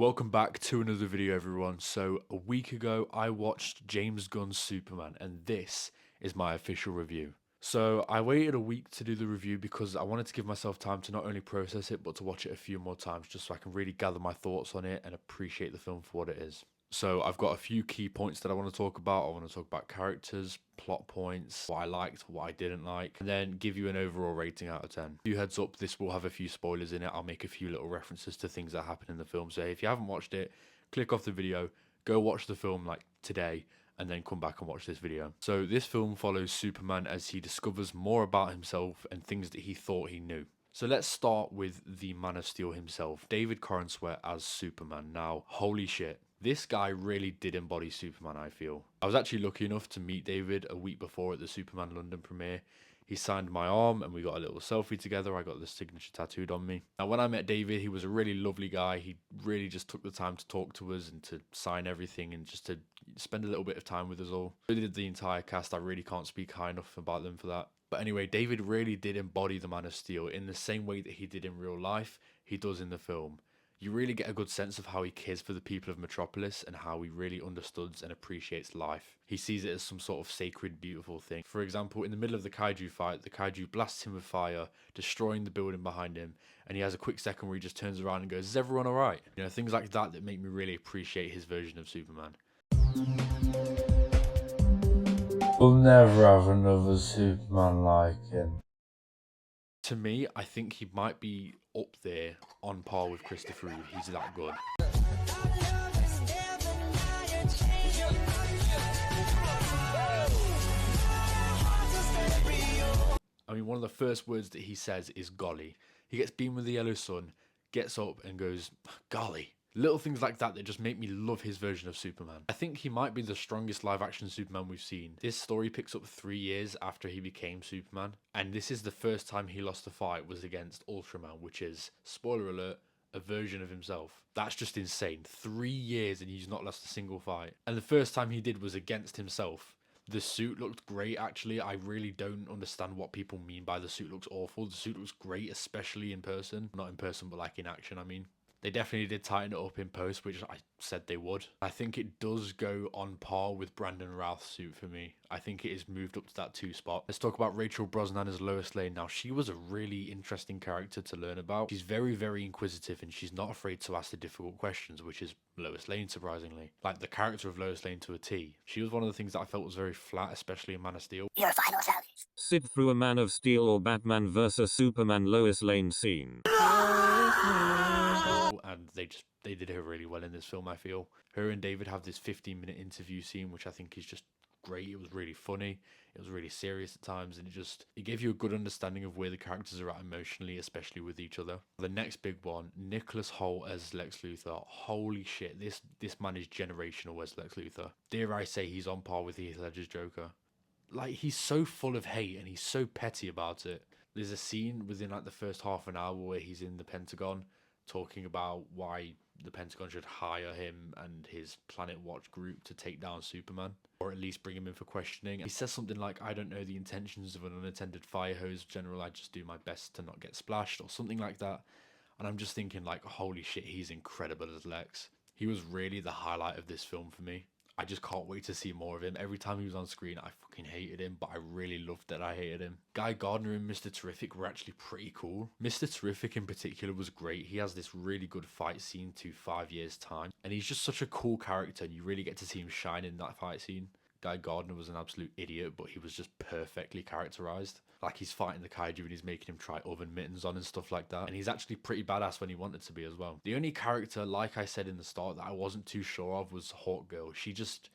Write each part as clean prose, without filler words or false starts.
Welcome back to another video, everyone. So a week ago I watched James Gunn's Superman, and this is my official review. So I waited a week to do the review because I wanted to give myself time to not only process it but to watch it a few more times, just so I can really gather my thoughts on it and appreciate the film for what it is. So I've got a few key points that I want to talk about. I want to talk about characters, plot points, what I liked, what I didn't like, and then give you an overall rating out of 10. A few heads up, this will have a few spoilers in it. I'll make a few little references to things that happen in the film. So if you haven't watched it, click off the video, go watch the film like today, and then come back and watch this video. So this film follows Superman as he discovers more about himself and things that he thought he knew. So let's start with the Man of Steel himself, David Corenswet as Superman. Now, holy shit, this guy really did embody Superman, I feel. I was actually lucky enough to meet David a week before at the Superman London premiere. He signed my arm and we got a little selfie together. I got the signature tattooed on me. Now, when I met David, he was a really lovely guy. He really just took the time to talk to us and to sign everything and just to spend a little bit of time with us all. Really did the entire cast. I really can't speak high enough about them for that. But anyway, David really did embody the Man of Steel in the same way that he did in real life, he does in the film. You really get a good sense of how he cares for the people of Metropolis and how he really understands and appreciates life. He sees it as some sort of sacred, beautiful thing. For example, in the middle of the kaiju fight, the kaiju blasts him with fire, destroying the building behind him, and he has a quick second where he just turns around and goes, "Is everyone alright?" You know, things like that that make me really appreciate his version of Superman. We'll never have another Superman like him. To me, I think he might be up there on par with Christopher Reeve. He's that good. I mean, one of the first words that he says is golly. He gets beamed with the yellow sun, gets up and goes, golly. Little things like that that just make me love his version of Superman. I think he might be the strongest live action Superman we've seen. This story picks up 3 years after he became Superman, and this is the first time he lost a fight was against Ultraman, which is, spoiler alert, a version of himself. That's just insane. 3 years and he's not lost a single fight. And the first time he did was against himself. The suit looked great, actually. I really don't understand what people mean by the suit looks awful. The suit looks great, especially in person. Not in person, but like in action, I mean. They definitely did tighten it up in post, which I said they would. I think it does go on par with Brandon Routh's suit for me. I think it is moved up to that 2 spot. Let's talk about Rachel Brosnahan as Lois Lane. Now, she was a really interesting character to learn about. She's very, very inquisitive, and she's not afraid to ask the difficult questions, which is Lois Lane, surprisingly. Like the character of Lois Lane to a T. She was one of the things that I felt was very flat, especially in Man of Steel. Your final salutes. Sit through a Man of Steel or Batman vs Superman Lois Lane scene. And they did her really well in this film, I feel. Her and David have this 15-minute interview scene, which I think is just great. It was really funny. It was really serious at times, and it gave you a good understanding of where the characters are at emotionally, especially with each other. The next big one, Nicholas Hoult as Lex Luthor. Holy shit, this man is generational as Lex Luthor. Dare I say he's on par with Heath Ledger's Joker. Like, he's so full of hate and he's so petty about it. There's a scene within like the first half an hour where he's in the Pentagon talking about why the Pentagon should hire him and his Planet Watch group to take down Superman, or at least bring him in for questioning. He says something like, "I don't know the intentions of an unattended fire hose, General. I just do my best to not get splashed," or something like that. And I'm just thinking, like, holy shit, he's incredible as Lex. He was really the highlight of this film for me. I just can't wait to see more of him. Every time he was on screen, I fucking hated him, but I really loved that I hated him. Guy Gardner and Mr. Terrific were actually pretty cool. Mr. Terrific in particular was great. He has this really good fight scene to 5 years' time, and he's just such a cool character, and you really get to see him shine in that fight scene. Guy Gardner was an absolute idiot, but he was just perfectly characterized. Like, he's fighting the kaiju and he's making him try oven mittens on and stuff like that. And he's actually pretty badass when he wanted to be as well. The only character, like I said in the start, that I wasn't too sure of was Hawkgirl. She just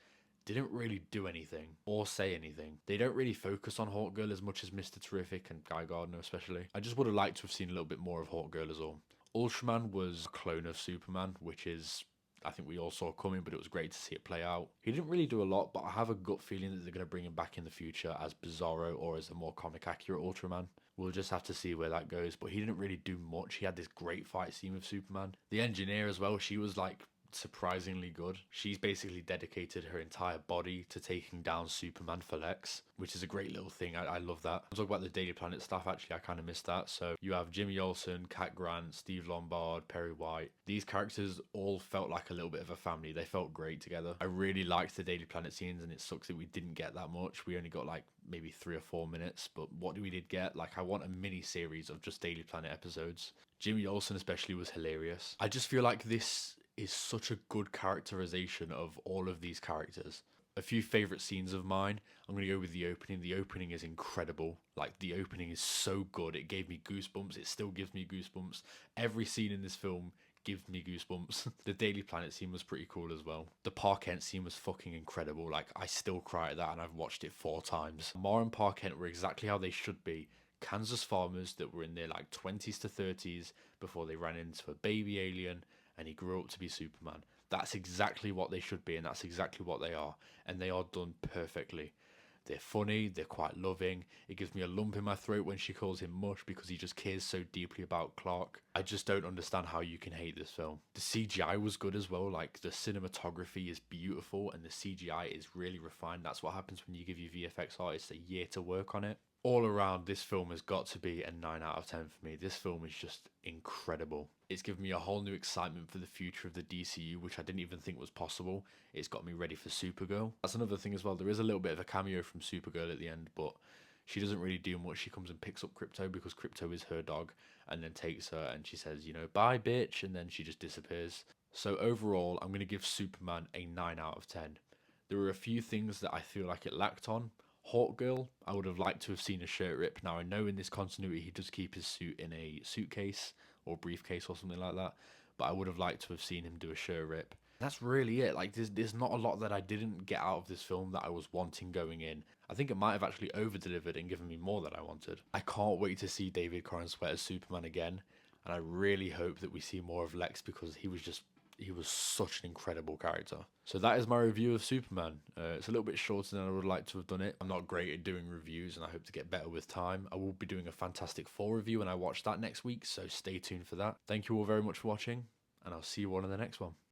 didn't really do anything or say anything. They don't really focus on Hawkgirl as much as Mr. Terrific and Guy Gardner especially. I just would have liked to have seen a little bit more of Hawkgirl as well. Ultraman was a clone of Superman, which is, I think we all saw coming, but it was great to see it play out. He didn't really do a lot, but I have a gut feeling that they're going to bring him back in the future as Bizarro or as a more comic accurate Ultraman. We'll just have to see where that goes, but he didn't really do much. He had this great fight scene with Superman. The engineer as well, she was like surprisingly good. She's basically dedicated her entire body to taking down Superman for Lex, which is a great little thing. I love that. I'm talking about the Daily Planet stuff, actually, I kind of missed that. So you have Jimmy Olsen, Cat Grant, Steve Lombard, Perry White. These characters all felt like a little bit of a family. They felt great together. I really liked the Daily Planet scenes, and it sucks that we didn't get that much. We only got like maybe 3 or 4 minutes, but what we did get, like, I want a mini series of just Daily Planet episodes. Jimmy Olsen especially was hilarious. I just feel like this is such a good characterization of all of these characters. A few favorite scenes of mine, I'm going to go with the opening. The opening is incredible. Like, the opening is so good. It gave me goosebumps. It still gives me goosebumps. Every scene in this film gives me goosebumps. The Daily Planet scene was pretty cool as well. The Pa Kent scene was fucking incredible. Like, I still cry at that, and I've watched it 4 times. Ma and Pa Kent were exactly how they should be. Kansas farmers that were in their like 20s to 30s before they ran into a baby alien and he grew up to be Superman. That's exactly what they should be, and that's exactly what they are. And they are done perfectly. They're funny, they're quite loving. It gives me a lump in my throat when she calls him Mush because he just cares so deeply about Clark. I just don't understand how you can hate this film. The CGI was good as well. Like, the cinematography is beautiful and the CGI is really refined. That's what happens when you give your VFX artists a year to work on it. All around, this film has got to be a 9 out of 10 for me. This film is just incredible. It's given me a whole new excitement for the future of the DCU, which I didn't even think was possible. It's got me ready for Supergirl. That's another thing as well. There is a little bit of a cameo from Supergirl at the end, but she doesn't really do much. She comes and picks up Crypto because Crypto is her dog, and then takes her and she says, you know, bye bitch, and then she just disappears. So overall, I'm going to give Superman a 9 out of 10. There were a few things that I feel like it lacked on. Hawkgirl, I would have liked to have seen a shirt rip. Now, I know in this continuity he does keep his suit in a suitcase or briefcase or something like that, but I would have liked to have seen him do a shirt rip. That's really it. Like, there's not a lot that I didn't get out of this film that I was wanting going in. I think it might have actually over-delivered and given me more than I wanted. I can't wait to see David Corenswet as Superman again, and I really hope that we see more of Lex because he was such an incredible character. So that is my review of Superman. It's a little bit shorter than I would like to have done it. I'm not great at doing reviews, and I hope to get better with time. I will be doing a Fantastic Four review when I watch that next week, so stay tuned for that. Thank you all very much for watching, and I'll see you all in the next one.